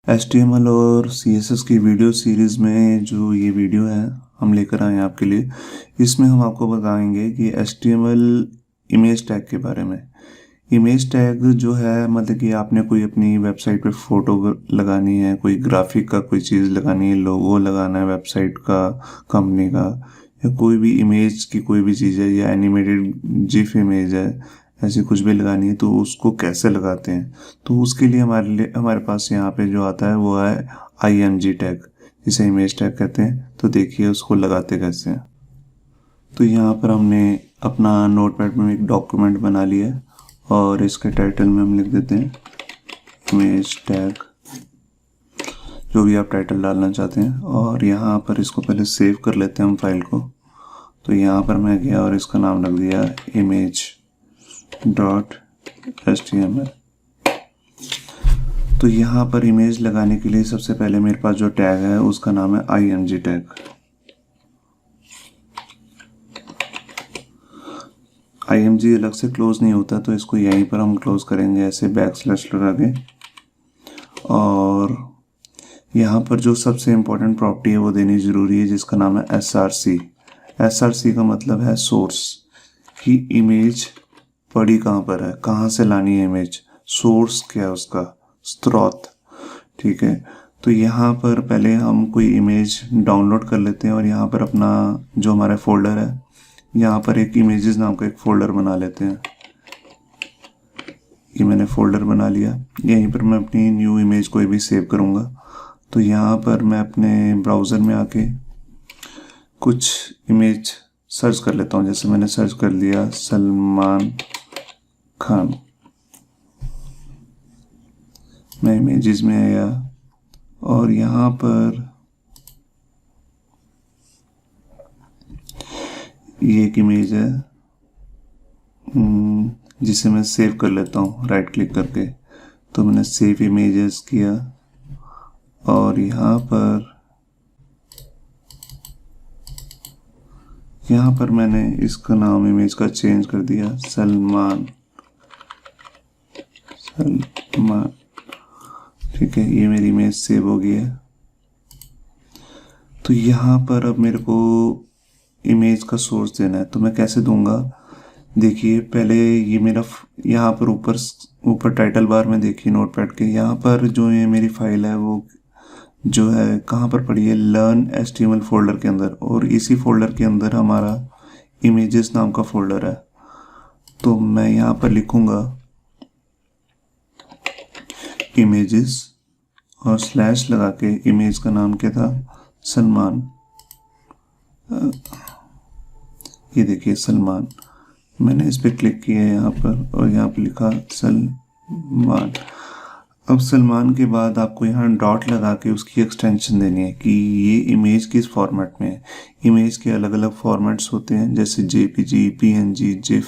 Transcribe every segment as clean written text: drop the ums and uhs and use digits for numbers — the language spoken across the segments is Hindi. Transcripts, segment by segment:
HTML और CSS की वीडियो सीरीज़ में जो ये वीडियो है हम लेकर आए हैं आपके लिए। इसमें हम आपको बताएंगे कि HTML इमेज टैग के बारे में। इमेज टैग जो है मतलब कि आपने कोई अपनी वेबसाइट पे फ़ोटो लगानी है, कोई ग्राफिक का कोई चीज़ लगानी है, लोगो लगाना है वेबसाइट का, कंपनी का, या कोई भी इमेज की कोई भी चीज़ है या एनिमेटेड जिफ इमेज है, ऐसी कुछ भी लगानी है तो उसको कैसे लगाते हैं। तो उसके लिए हमारे पास यहाँ पे जो आता है वो है IMG टैग, जिसे इमेज टैग कहते हैं। तो देखिए उसको लगाते कैसे हैं। तो यहाँ पर हमने अपना नोटपैड में एक डॉक्यूमेंट बना लिया है और इसके टाइटल में हम लिख देते हैं इमेज टैग, जो भी आप टाइटल डालना चाहते हैं। और यहाँ पर इसको पहले सेव कर लेते हैं हम फाइल को। तो यहाँ पर मैं गया और इसका नाम रख दिया image.html। तो यहाँ पर इमेज लगाने के लिए सबसे पहले मेरे पास जो टैग है उसका नाम है IMG टैग। IMG अलग से क्लोज नहीं होता, तो इसको यहीं पर हम क्लोज करेंगे ऐसे बैकस्लैश लगा के। और यहाँ पर जो सबसे इम्पोर्टेंट प्रॉपर्टी है वो देनी ज़रूरी है, जिसका नाम है SRC। SRC का मतलब है सोर्स, कि इमेज पड़ी कहाँ पर है, कहाँ से लानी है इमेज, सोर्स क्या है उसका, स्रोत। ठीक है, तो यहाँ पर पहले हम कोई इमेज डाउनलोड कर लेते हैं और यहाँ पर अपना जो हमारा फोल्डर है, यहाँ पर एक इमेजेस नाम का एक फ़ोल्डर बना लेते हैं। ये मैंने फ़ोल्डर बना लिया। यहीं पर मैं अपनी न्यू इमेज कोई भी सेव करूँगा। तो यहाँ पर मैं अपने ब्राउज़र में आके कुछ इमेज सर्च कर लेता हूँ। जैसे मैंने सर्च कर लिया सलमान खान, मैं इमेजेस में आया और यहाँ पर ये एक इमेज है जिसे मैं सेव कर लेता हूँ राइट क्लिक करके। तो मैंने सेव इमेजेस किया और यहाँ पर मैंने इसका नाम इमेज का चेंज कर दिया सलमान। ठीक है, ये मेरी इमेज सेव हो गई है। तो यहाँ पर अब मेरे को इमेज का सोर्स देना है, तो मैं कैसे दूंगा। देखिए पहले ये मेरा यहाँ पर ऊपर टाइटल बार में देखिए नोटपैड के, यहाँ पर जो ये मेरी फाइल है वो जो है कहाँ पर पड़ी है, लर्न HTML फोल्डर के अंदर। और इसी फोल्डर के अंदर हमारा इमेजेस नाम का फोल्डर है। तो मैं यहाँ पर लिखूँगा इमेजेस और स्लैश लगा के, इमेज का नाम क्या था, सलमान। ये देखिए सलमान, मैंने इस पर क्लिक किया है यहाँ पर और यहाँ पर लिखा सलमान। अब सलमान के बाद आपको यहाँ डॉट लगा के उसकी एक्सटेंशन देनी है कि ये इमेज किस फॉर्मेट में है। इमेज के अलग अलग फॉर्मेट्स होते हैं, जैसे JPG, PNG, GIF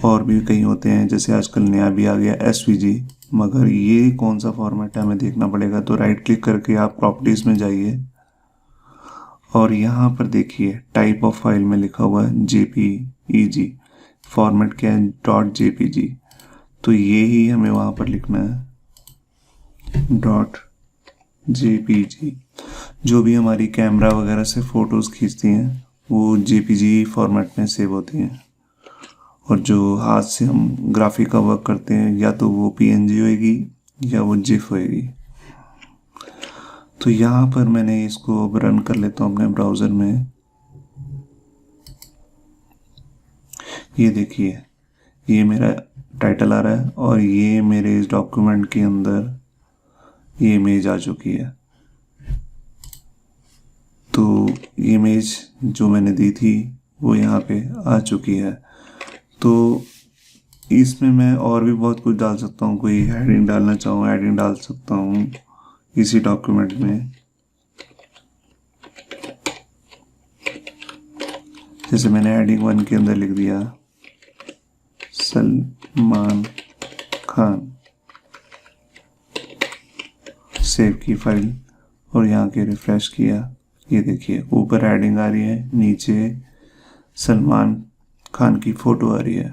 और भी कई होते हैं, जैसे आजकल नया भी आ गया SVG। मगर ये कौन सा फॉर्मेट है हमें देखना पड़ेगा। तो राइट क्लिक करके आप प्रॉपर्टीज़ में जाइए और यहाँ पर देखिए टाइप ऑफ फाइल में लिखा हुआ है JPEG, फॉर्मेट क्या है .jpg। तो ये ही हमें वहाँ पर लिखना है .jpg। जो भी हमारी कैमरा वगैरह से फ़ोटोज़ खींचती हैं वो JPG फॉर्मेट में सेव होती हैं। और जो हाथ से हम ग्राफिक का वर्क करते हैं या तो वो PNG होएगी या वो GIF होएगी। तो यहाँ पर मैंने इसको अब रन कर लेता हूँ अपने ब्राउज़र में। ये देखिए ये मेरा टाइटल आ रहा है और ये मेरे इस डॉक्यूमेंट के अंदर ये इमेज आ चुकी है। तो ये इमेज जो मैंने दी थी वो यहाँ पे आ चुकी है। तो इसमें मैं और भी बहुत कुछ डाल सकता हूँ, कोई हेडिंग डालना चाहूँ हेडिंग डाल सकता हूँ इसी डॉक्यूमेंट में। जैसे मैंने हेडिंग 1 के अंदर लिख दिया सलमान खान, सेव की फाइल और यहाँ के रिफ्रेश किया। ये देखिए ऊपर हेडिंग आ रही है, नीचे सलमान खान की फ़ोटो आ रही है।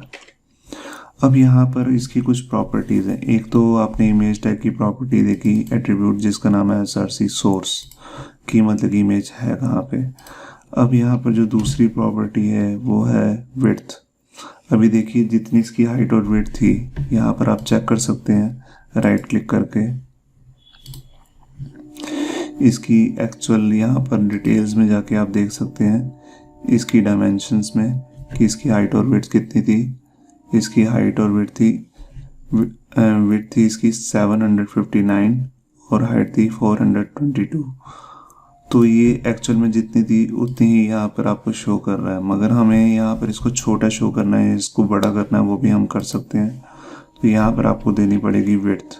अब यहाँ पर इसकी कुछ प्रॉपर्टीज़ हैं। एक तो आपने इमेज टैग की प्रॉपर्टी देखी, एट्रीब्यूट जिसका नाम है src सोर्स, की मतलब कि इमेज है कहाँ पे। अब यहाँ पर जो दूसरी प्रॉपर्टी है वो है विड्थ। अभी देखिए जितनी इसकी हाइट और विड्थ थी, यहाँ पर आप चेक कर सकते हैं राइट क्लिक करके। इसकी एक्चुअल यहाँ पर डिटेल्स में जाके आप देख सकते हैं इसकी डायमेंशंस में कि इसकी हाइट और विड्थ कितनी थी। इसकी हाइट और विड्थ थी इसकी 759 और हाइट थी 422। तो ये एक्चुअल में जितनी थी उतनी ही यहाँ पर आपको शो कर रहा है, मगर हमें यहाँ पर इसको छोटा शो करना है, इसको बड़ा करना है, वो भी हम कर सकते हैं। तो यहाँ पर आपको देनी पड़ेगी विड्थ।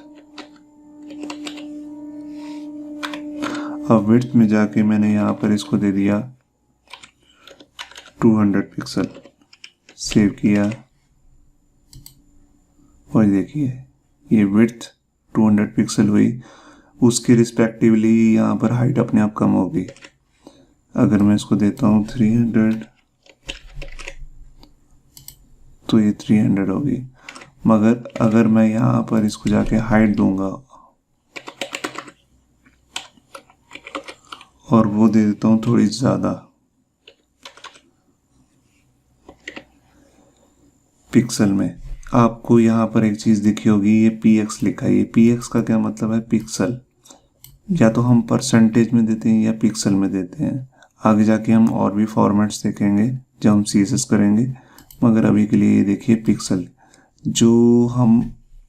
अब विड्थ में जाके मैंने यहाँ पर इसको दे दिया 200 पिक्सल, सेव किया और देखिए ये विड्थ 200 पिक्सल हुई। उसके रिस्पेक्टिवली यहाँ पर हाइट अपने आप कम होगी। अगर मैं इसको देता हूँ 300 तो ये 300 होगी, मगर अगर मैं यहाँ पर इसको जाके हाइट दूंगा और वो दे देता हूँ थोड़ी ज़्यादा पिक्सल में, आपको यहाँ पर एक चीज़ दिखी होगी, ये px लिखा है। ये px का क्या मतलब है? पिक्सल। या तो हम परसेंटेज में देते हैं या पिक्सल में देते हैं। आगे जाके हम और भी फॉर्मेट्स देखेंगे जब हम CSS करेंगे, मगर अभी के लिए ये देखिए पिक्सल।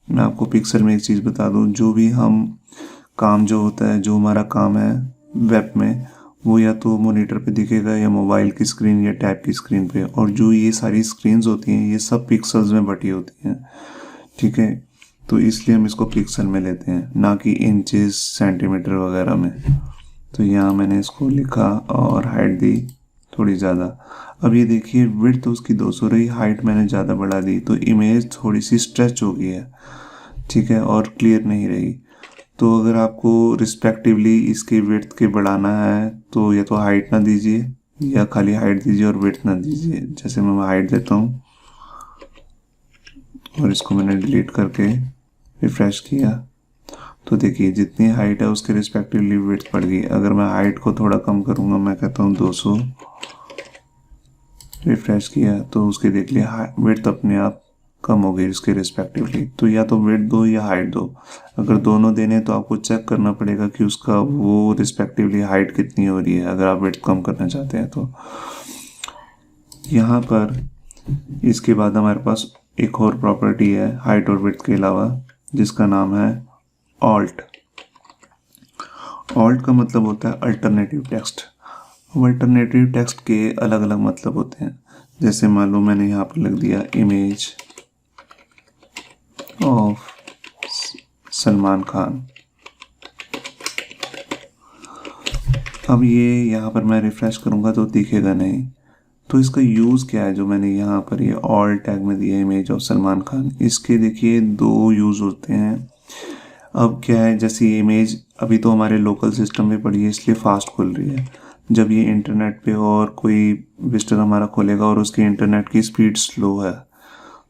मैं आपको पिक्सल में एक चीज़ बता दूँ, जो भी हम काम जो होता है, जो हमारा काम है वेब में, वो या तो मॉनिटर पे दिखेगा या मोबाइल की स्क्रीन या टैब की स्क्रीन पे। और जो ये सारी स्क्रीन्स होती हैं ये सब पिक्सल्स में बटी होती हैं, ठीक है। तो इसलिए हम इसको पिक्सल में लेते हैं, ना कि इंचेस सेंटीमीटर वगैरह में। तो यहाँ मैंने इसको लिखा और हाइट दी थोड़ी ज़्यादा। अब ये देखिए विड्थ तो उसकी 200 रही, हाइट मैंने ज़्यादा बढ़ा दी, तो इमेज थोड़ी सी स्ट्रेच हो गई है, ठीक है, और क्लियर नहीं रही। तो अगर आपको रिस्पेक्टिवली इसके विड्थ के बढ़ाना है तो या तो हाइट ना दीजिए या खाली हाइट दीजिए और विड्थ ना दीजिए। जैसे मैं हाइट देता हूँ और इसको मैंने डिलीट करके रिफ्रेश किया, तो देखिए जितनी हाइट है उसके रिस्पेक्टिवली विड्थ बढ़ गई। अगर मैं हाइट को थोड़ा कम करूँगा, मैं कहता हूँ 200, रिफ्रेश किया तो उसके देख लिया विड्थ अपने आप कम हो गई इसके रिस्पेक्टिवली। तो या तो विड्थ दो या हाइट दो। अगर दोनों देने तो आपको चेक करना पड़ेगा कि उसका वो रिस्पेक्टिवली हाइट कितनी हो रही है, अगर आप विड्थ कम करना चाहते हैं तो। यहाँ पर इसके बाद हमारे पास एक और प्रॉपर्टी है हाइट और विड्थ के अलावा, जिसका नाम है ऑल्ट। ऑल्ट का मतलब होता है अल्टरनेटिव टेक्स्ट। अल्टरनेटिव टेक्स्ट के अलग अलग मतलब होते हैं। जैसे मान लो मैंने यहाँ पर लिख दिया इमेज ऑफ सलमान खान। अब ये यहाँ पर मैं रिफ्रेश करूँगा तो दिखेगा नहीं। तो इसका यूज़ क्या है जो मैंने यहाँ पर ये ऑल टैग में दिया इमेज ऑफ सलमान खान। इसके देखिए दो यूज़ होते हैं। अब क्या है, जैसे ये इमेज अभी तो हमारे लोकल सिस्टम में पड़ी है इसलिए फास्ट खुल रही है। जब ये इंटरनेट पे और कोई विजिटर हमारा खोलेगा और उसकी इंटरनेट की स्पीड स्लो है,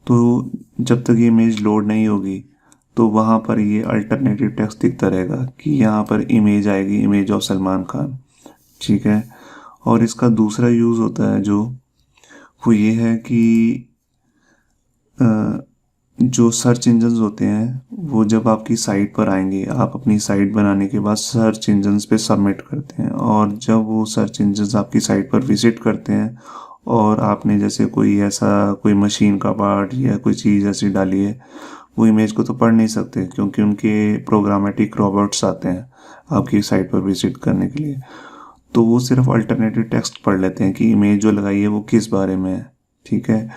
तो जब तक ये इमेज लोड नहीं होगी तो वहाँ पर ये अल्टरनेटिव टेक्स्ट दिखता रहेगा कि यहाँ पर इमेज आएगी, इमेज ऑफ सलमान खान, ठीक है। और इसका दूसरा यूज़ होता है जो वो ये है कि जो सर्च इंजन्स होते हैं वो जब आपकी साइट पर आएंगे, आप अपनी साइट बनाने के बाद सर्च इंजन्स पे सबमिट करते हैं, और जब वो सर्च इंजन्स आपकी साइट पर विजिट करते हैं और आपने जैसे कोई मशीन का पार्ट या कोई चीज़ ऐसी डाली है, वो इमेज को तो पढ़ नहीं सकते क्योंकि उनके प्रोग्रामेटिक रोबोट्स आते हैं आपकी साइट पर विजिट करने के लिए। तो वो सिर्फ अल्टरनेटिव टेक्स्ट पढ़ लेते हैं कि इमेज जो लगाई है वो किस बारे में है, ठीक है।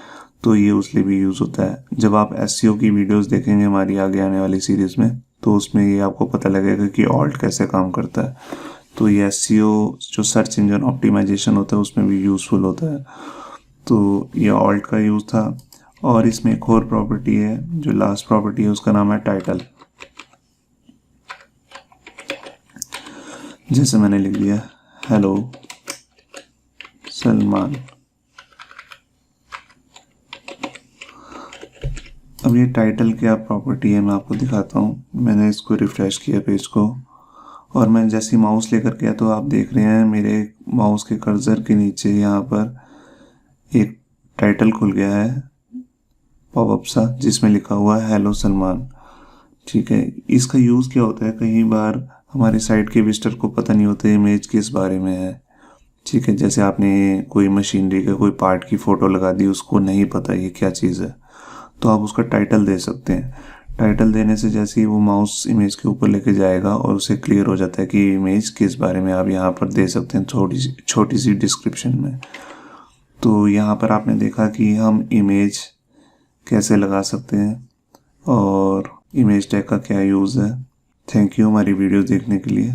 तो ये उसलिए भी यूज़ होता है। जब आप एसईओ की वीडियोस देखेंगे हमारी आगे आने वाली सीरीज़ में, तो उसमें ये आपको पता लगेगा कि ऑल्ट कैसे काम करता है। तो ये एसईओ जो सर्च इंजन ऑप्टिमाइजेशन होता है उसमें भी यूज़फुल होता है। तो ये ऑल्ट का यूज़ था। और इसमें एक और प्रॉपर्टी है, जो लास्ट प्रॉपर्टी है उसका नाम है टाइटल। जैसे मैंने लिख दिया हेलो सलमान, अब ये टाइटल क्या प्रॉपर्टी है मैं आपको दिखाता हूँ। मैंने इसको रिफ्रेश किया पेज को और मैं जैसे माउस लेकर गया तो आप देख रहे हैं मेरे माउस के कर्सर के नीचे यहाँ पर एक टाइटल खुल गया है पॉपअप सा, जिसमें लिखा हुआ है हेलो सलमान। ठीक है, इसका यूज़ क्या होता है, कई बार हमारे साइट के विजिटर को पता नहीं होता इमेज किस बारे में है। ठीक है, जैसे आपने कोई मशीनरी का कोई पार्ट की फ़ोटो लगा दी, उसको नहीं पता ये क्या चीज़ है, तो आप उसका टाइटल दे सकते हैं। टाइटल देने से जैसे ही वो माउस इमेज के ऊपर लेके जाएगा और उसे क्लियर हो जाता है कि इमेज किस बारे में, आप यहाँ पर दे सकते हैं छोटी सी डिस्क्रिप्शन में। तो यहाँ पर आपने देखा कि हम इमेज कैसे लगा सकते हैं और इमेज टैग का क्या यूज़ है। थैंक यू हमारी वीडियो देखने के लिए।